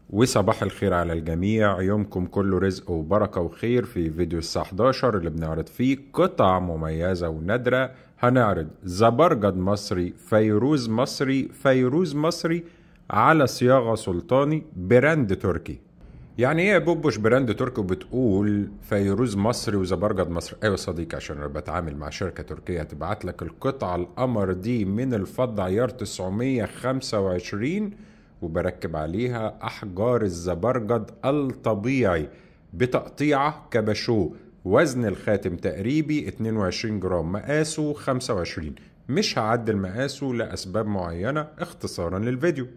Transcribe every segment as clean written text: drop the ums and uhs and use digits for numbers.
وصباح الخير على الجميع. يومكم كله رزق وبركة وخير. في فيديو الساعة 11 اللي بنعرض فيه قطع مميزة ونادرة. هنعرض زبرجد مصري، فيروز مصري، فيروز مصري على صياغة سلطاني براند تركي. يعني ايه يا بوبوش براند تركي وبتقول فيروز مصري وزبرجد مصري؟ ايوه صديقي، عشان انا بتعامل مع شركة تركية تبعت لك القطعة القمر دي من الفضة عيار 925 وبركب عليها احجار الزبرجد الطبيعي بتقطيعة كبشو. وزن الخاتم تقريبي 22 جرام، مقاسه 25. مش هعدل مقاسه لأسباب معينة اختصارا للفيديو.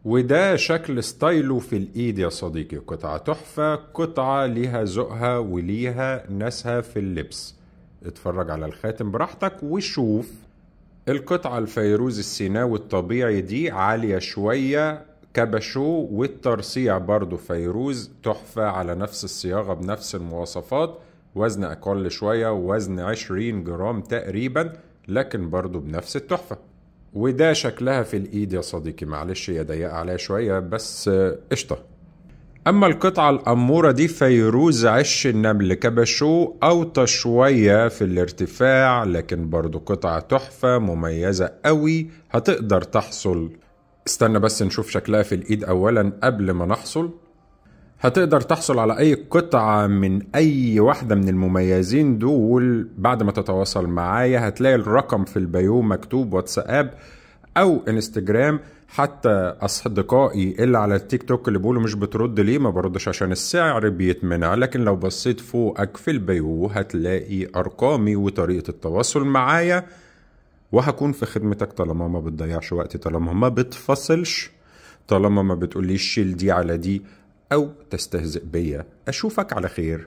وده شكل ستايله في الايد يا صديقي. قطعة تحفة، قطعة ليها ذوقها وليها ناسها في اللبس. اتفرج على الخاتم براحتك وشوف. القطعة الفيروز السيناوي الطبيعي دي عالية شوية كبشو، والترصيع برضو فيروز تحفة على نفس الصياغة بنفس المواصفات. وزن أقل شوية، وزن 20 جرام تقريبا، لكن برضو بنفس التحفة. وده شكلها في الإيد يا صديقي. معلش هي ضيقة عليها شوية بس قشطة. أما القطعة الأمورة دي فيروز عش النمل كبشو، أوطى شوية في الارتفاع، لكن برضو قطعة تحفة مميزة قوي. هتقدر تحصل، استنى بس نشوف شكلها في الإيد أولا قبل ما نحصل. هتقدر تحصل على أي قطعة من أي واحدة من المميزين دول بعد ما تتواصل معايا. هتلاقي الرقم في البيو مكتوب، واتساب أو انستجرام. حتى أصدقائي اللي على التيك توك اللي بيقولوا مش بترد ليه، ما بردش عشان السعر بيتمنع، لكن لو بصيت فوقك في البيو هتلاقي أرقامي وطريقة التواصل معايا، وهكون في خدمتك طالما ما بتضيعش وقتي، طالما ما بتفصلش، طالما ما بتقوليش شيل دي على دي أو تستهزئ بيا. أشوفك على خير.